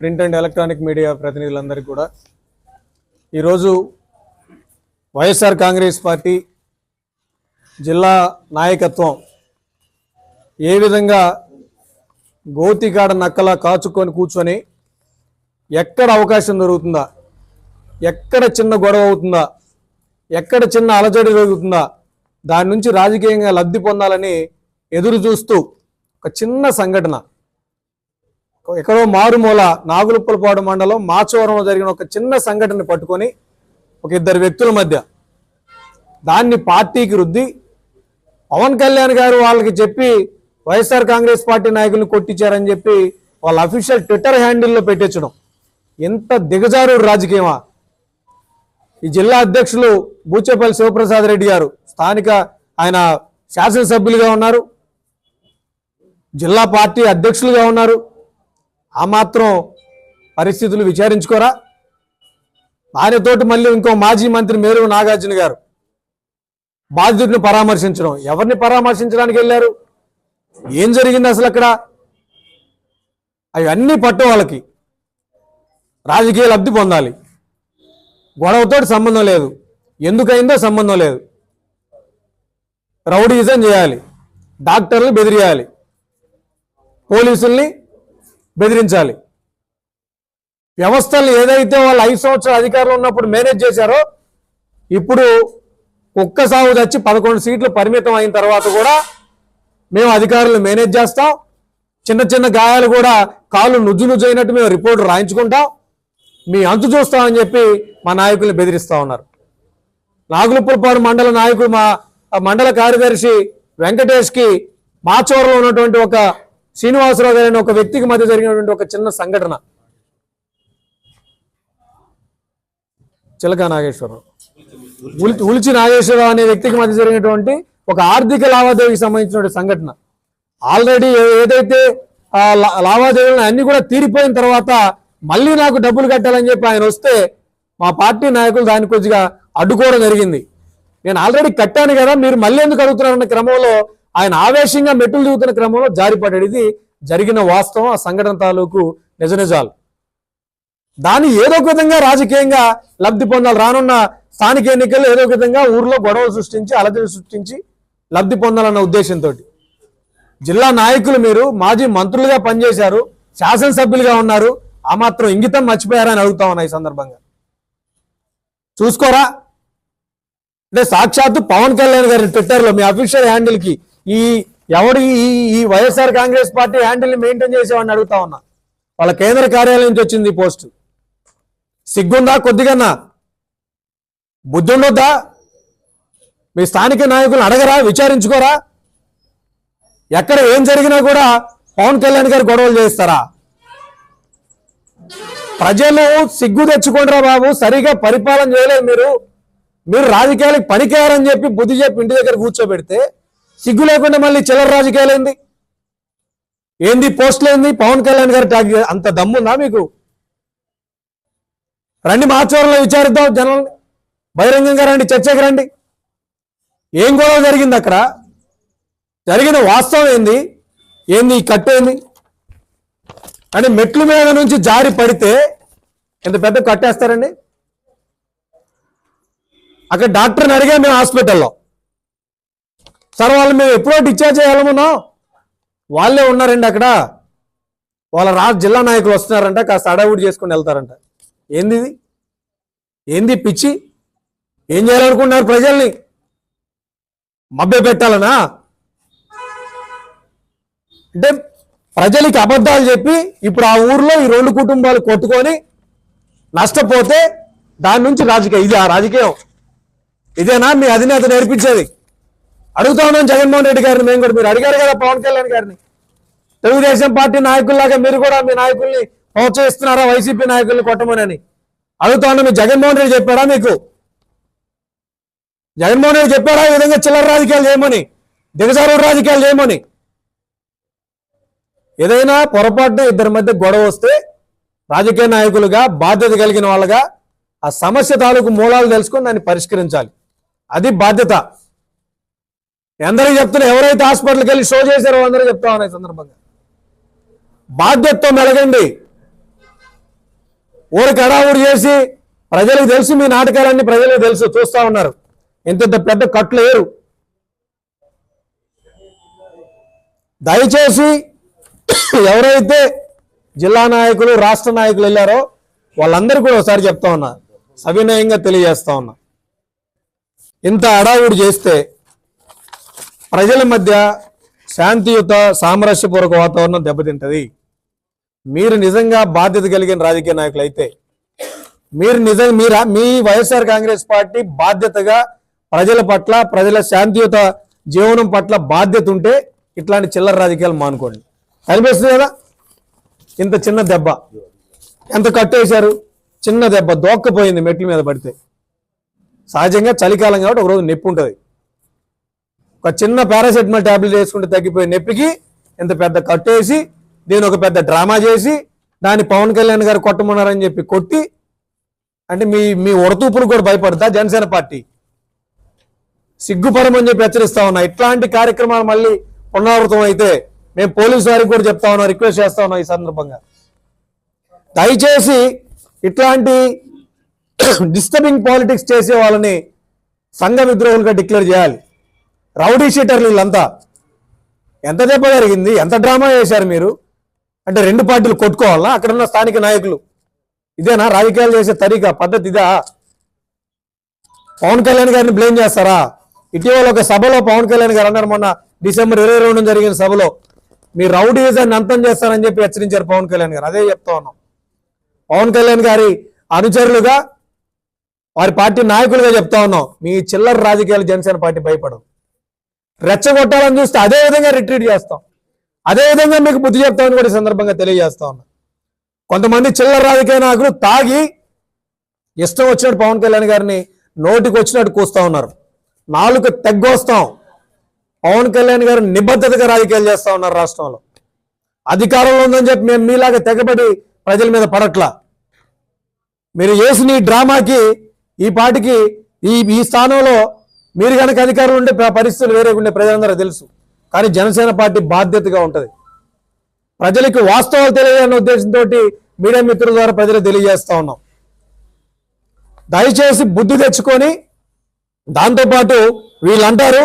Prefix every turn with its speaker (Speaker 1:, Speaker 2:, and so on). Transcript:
Speaker 1: Print and electronic media ప్రతినిధులందరికీ కూడా ఈరోజు YSR Congress party జిల్లా నాయకత్వం ఏ విధంగా గోతికాడ నక్కలా కాచుకొని కూర్చొని ఎక్కడ అవకాశం దొరుకుతుందా, ఎక్కడ చిన్న గొడవ అవుతుందా, ఎక్కడ చిన్న అలజడి జరుగుతుందా, దాని నుంచి రాజకీయంగా లబ్ధి పొందాలని ఎదురు చూస్తూ ఒక చిన్న సంఘటన ఎక్కడో మారుమూల నాగులుప్పలపాడు మండలం మాచవరంలో జరిగిన ఒక చిన్న సంఘటన పట్టుకొని ఒక ఇద్దరు వ్యక్తుల మధ్య దాన్ని పార్టీకి రుద్ది పవన్ కళ్యాణ్ గారు వాళ్ళకి చెప్పి వైఎస్ఆర్ కాంగ్రెస్ పార్టీ నాయకులను కొట్టించారని చెప్పి వాళ్ళ అఫీషియల్ ట్విట్టర్ హ్యాండిల్లో పెట్టించడం ఎంత దిగజారు రాజకీయమా. ఈ జిల్లా అధ్యక్షులు బూచేపల్లి శివప్రసాద్ రెడ్డి గారు స్థానిక ఆయన శాసనసభ్యులుగా ఉన్నారు, జిల్లా పార్టీ అధ్యక్షులుగా ఉన్నారు. ఆ మాత్రం పరిస్థితులు విచారించుకోరా? ఆయనతోటి మళ్ళీ ఇంకో మాజీ మంత్రి మేరు నాగార్జున గారు బాధితుడిని పరామర్శించడం. ఎవరిని పరామర్శించడానికి వెళ్ళారు? ఏం జరిగింది అసలు అక్కడ? అవన్నీ పట్టు వాళ్ళకి రాజకీయ లబ్ధి పొందాలి. గొడవతో సంబంధం లేదు, ఎందుకైందో సంబంధం లేదు. రౌడీజం చేయాలి, డాక్టర్లు బెదిరియాలి, పోలీసుల్ని బెదిరించాలి. వ్యవస్థలు ఏదైతే వాళ్ళు 5 సంవత్సరాల అధికారులు ఉన్నప్పుడు మేనేజ్ చేశారో ఇప్పుడు కుక్క సాగు తెచ్చి 11 సీట్లు పరిమితం అయిన తర్వాత కూడా మేము అధికారులు మేనేజ్ చేస్తాం, చిన్న చిన్న గాయాలు కూడా కాళ్ళు నుజ్జు అయినట్టు మేము రిపోర్టు రాయించుకుంటాం, మీ అంతు చూస్తామని చెప్పి మా నాయకుల్ని బెదిరిస్తూ ఉన్నారు. నాగులుప్పలపాడు మండల నాయకుడు మా మండల కార్యదర్శి వెంకటేష్కి మాచవరంలో ఉన్నటువంటి ఒక శ్రీనివాసరావు గారి ఒక వ్యక్తికి మధ్య జరిగినటువంటి ఒక చిన్న సంఘటన, చిలక నాగేశ్వరరావు ఉలిచి నాగేశ్వరరావు అనే వ్యక్తికి మధ్య జరిగినటువంటి ఒక ఆర్థిక లావాదేవీకి సంబంధించిన సంఘటన. ఆల్రెడీ ఏదైతే లావాదేవీలు అన్ని కూడా తీరిపోయిన తర్వాత మళ్ళీ నాకు డబ్బులు కట్టాలని చెప్పి ఆయన వస్తే మా పార్టీ నాయకులు దాన్ని కొద్దిగా అడ్డుకోవడం జరిగింది. నేను ఆల్రెడీ కట్టాను కదా, మీరు మళ్ళీ ఎందుకు అడుగుతున్నారన్న క్రమంలో ఆయన ఆవేశంగా మెట్టులు దిగుతున్న క్రమంలో జారిపడ్డాడు. ఇది జరిగిన వాస్తవం, ఆ సంఘటన తాలూకు నిజాలు. దాన్ని ఏదో ఒక విధంగా రాజకీయంగా లబ్ధి పొందాలి. రానున్న స్థానిక ఎన్నికల్లో ఏదో ఒక విధంగా ఊర్లో గొడవలు సృష్టించి అలజడి సృష్టించి లబ్ధి పొందాలన్న ఉద్దేశంతో జిల్లా నాయకులు మీరు మాజీ మంత్రులుగా పనిచేశారు, శాసనసభ్యులుగా ఉన్నారు, ఆ మాత్రం ఇంగితం మర్చిపోయారని అడుగుతా ఉన్నా. ఈ సందర్భంగా చూసుకోరా? అంటే సాక్షాత్తు పవన్ కళ్యాణ్ గారి ట్విట్టర్లో మీ అఫీషియల్ హ్యాండిల్కి ఈ వైఎస్ఆర్ కాంగ్రెస్ పార్టీ హ్యాండిల్ని మెయింటైన్ చేసేవాడిని అడుగుతా ఉన్నా. వాళ్ళ కేంద్ర కార్యాలయం నుంచి వచ్చింది ఈ పోస్టు. సిగ్గుందా? కొద్దిగన్నా బుద్ధి ఉండొద్దా? మీ స్థానిక నాయకులను అడగరా? విచారించుకోరా? ఎక్కడ ఏం జరిగినా కూడా పవన్ కళ్యాణ్ గారు గొడవలు చేస్తారా? ప్రజలు సిగ్గు తెచ్చుకోండిరా బాబు, సరిగా పరిపాలన చేయలేదు మీరు రాజకీయాలకు పనికేయారని చెప్పి బుద్ధి చెప్పి ఇంటి దగ్గర కూర్చోబెడితే సిగ్గు లేకుండా మళ్ళీ చిల్లర రాజకీయాలు ఏంది పోస్టులు ఏంది? పవన్ కళ్యాణ్ గారి అంత దమ్ముందా మీకు? రండి, మాచవరంలో విచారిద్దాం, జనాల్ని బహిరంగంగా రండి, చర్చకి రండి. ఏం గొడవ జరిగింది అక్కడ? జరిగిన వాస్తవం ఏంది? ఈ కట్టు ఏంది? అంటే మెట్ల మీద నుంచి జారి పడితే ఎంత పెద్ద కట్టేస్తారండి? అక్కడ డాక్టర్ని అడిగా మేము హాస్పిటల్లో, సార్ వాళ్ళు మేము ఎప్పుడో డిశ్చార్జ్ చేయాలనుకున్నాం, వాళ్ళే ఉన్నారండి అక్కడ, వాళ్ళ జిల్లా నాయకులు వస్తున్నారంట, కాస్త అడావుడి చేసుకుని వెళ్తారంట. ఏంది పిచ్చి? ఏం చేయాలనుకున్నారు? ప్రజల్ని మభ్య పెట్టాలనా? అంటే ప్రజలకి అబద్ధాలు చెప్పి ఇప్పుడు ఆ ఊర్లో ఈ 2 కుటుంబాలు కొట్టుకొని నష్టపోతే దాని నుంచి రాజకీయం. ఇది ఆ రాజకీయం? ఇదేనా మీ అధినేత నేర్పించేది? అడుగుతా ఉన్నాం జగన్మోహన్ రెడ్డి గారిని. మేము కూడా, మీరు అడిగారు కదా పవన్ కళ్యాణ్ గారిని, తెలుగుదేశం పార్టీ నాయకుల్లాగా మీరు కూడా మీ నాయకుల్ని ప్రోత్సహిస్తున్నారా వైసీపీ నాయకుల్ని కొట్టమని అడుగుతా ఉన్నా. మీ జగన్మోహన్ రెడ్డి చెప్పారా? మీకు జగన్మోహన్ రెడ్డి చెప్పారా ఈ విధంగా చిల్లర రాజకీయాలు చేయమని, దిగజారు రాజకీయాలు చేయమని? ఏదైనా పొరపాటున ఇద్దరి మధ్య గొడవ వస్తే రాజకీయ నాయకులుగా బాధ్యత కలిగిన వాళ్ళగా ఆ సమస్య తాలూకు మూలాలు తెలుసుకొని దాన్ని పరిష్కరించాలి. అది బాధ్యత. అందరికీ చెప్తున్నా, ఎవరైతే హాస్పిటల్కి వెళ్ళి షో చేశారో అందరూ చెప్తా ఉన్నాయి సందర్భంగా. బాధ్యతతో మెలగండి. ఊరికి హడావుడి చేసి ప్రజలకు తెలుసు, మీ నాటకాలన్నీ ప్రజలకు తెలుసు, చూస్తా ఉన్నారు. ఇంత పెద్ద కట్లు లేరు. దయచేసి ఎవరైతే జిల్లా నాయకులు, రాష్ట్ర నాయకులు వెళ్ళారో వాళ్ళందరూ కూడా ఒకసారి చెప్తా ఉన్నా, సవినయంగా తెలియజేస్తా ఉన్నా, ఇంత హడావుడి చేస్తే ప్రజల మధ్య శాంతియుత సామరస్యపూర్వక వాతావరణం దెబ్బతింటది. మీరు నిజంగా బాధ్యత కలిగిన రాజకీయ నాయకులు అయితే, మీ వైఎస్ఆర్ కాంగ్రెస్ పార్టీ బాధ్యతగా ప్రజల పట్ల, ప్రజల శాంతియుత జీవనం పట్ల బాధ్యత ఉంటే ఇట్లాంటి చిల్లర రాజకీయాలు మానుకోండి. కనిపిస్తుంది కదా, ఇంత చిన్న దెబ్బ, ఎంత కట్టేశారు, చిన్న దెబ్బ దోక్కపోయింది మెట్ల మీద పడితే. సహజంగా చలికాలం కాబట్టి ఒకరోజు నొప్పి ఉంటుంది. ఒక చిన్న పారాసెటమాల్ టాబ్లెట్ వేసుకుంటే తగ్గిపోయే నొప్పికి ఇంత పెద్ద కట్టేసి, దీని ఒక పెద్ద డ్రామా చేసి, దాన్ని పవన్ కళ్యాణ్ గారు కొట్టమన్నారని చెప్పి కొట్టి, అంటే మీ ఉడతూపులు కూడా భయపడతా జనసేన పార్టీ? సిగ్గుపడమని చెప్పి హెచ్చరిస్తా ఉన్నా. ఇట్లాంటి కార్యక్రమాలు మళ్ళీ పునరావృతం అయితే మేము పోలీసు వారికి కూడా చెప్తా ఉన్నాం, రిక్వెస్ట్ చేస్తా ఉన్నాం ఈ సందర్భంగా. దయచేసి ఇట్లాంటి డిస్టర్బింగ్ పాలిటిక్స్ చేసే వాళ్ళని సంఘ విద్రోహులుగా డిక్లేర్ చేయాలి. రౌడీ షీటర్లు వీళ్ళంతా. ఎంత దెబ్బ జరిగింది, ఎంత డ్రామా చేశారు మీరు అంటే 2 పార్టీలు కొట్టుకోవాలా? అక్కడ ఉన్న స్థానిక నాయకులు ఇదేనా రాజకీయాలు చేసే తరీకా, పద్ధతి ఇదా? పవన్ కళ్యాణ్ గారిని బ్లేమ్ చేస్తారా? ఇటీవల ఒక సభలో పవన్ కళ్యాణ్ గారు అన్నారు, మొన్న డిసెంబర్ 22 జరిగిన సభలో, మీ రౌడీజాన్ని అంతం చేస్తారని చెప్పి హెచ్చరించారు పవన్ కళ్యాణ్ గారు. అదే చెప్తా ఉన్నాం. పవన్ కళ్యాణ్ గారి అనుచరులుగా, వారి పార్టీ నాయకులుగా చెప్తా ఉన్నాం, మీ చిల్లర రాజకీయాలు జనసేన పార్టీ భయపడదు. రెచ్చగొట్టాలని చూస్తే అదే విధంగా రిట్రీట్ చేస్తాం, అదే విధంగా మీకు బుద్ధి చెప్తామని కూడా ఈ సందర్భంగా తెలియజేస్తా ఉన్నాం. కొంతమంది చిల్లర రాజకీయ నాయకులు తాగి ఇష్టం వచ్చినట్టు పవన్ కళ్యాణ్ గారిని నోటికి వచ్చినట్టు కూస్తా ఉన్నారు. నాలుగు తెగ్గొస్తాం. పవన్ కళ్యాణ్ గారు నిబద్ధతగా రాజకీయాలు చేస్తా ఉన్నారు. రాష్ట్రంలో అధికారంలో ఉందని చెప్పి మేము మీలాగా తెగబడి ప్రజల మీద పడట్లా. మీరు చేసిన ఈ డ్రామాకి, ఈ పార్టీకి, ఈ స్థానంలో మీరు కనుక అధికారులు ఉండే పరిస్థితులు వేరే ఉండే ప్రజలందరూ తెలుసు. కానీ జనసేన పార్టీ బాధ్యతగా ఉంటుంది. ప్రజలకు వాస్తవాలు తెలియాలనే ఉద్దేశంతో మీడియా మిత్రుల ద్వారా ప్రజలకు తెలియజేస్తా ఉన్నాం. దయచేసి బుద్ధి తెచ్చుకొని, దాంతోపాటు వీళ్ళంటారు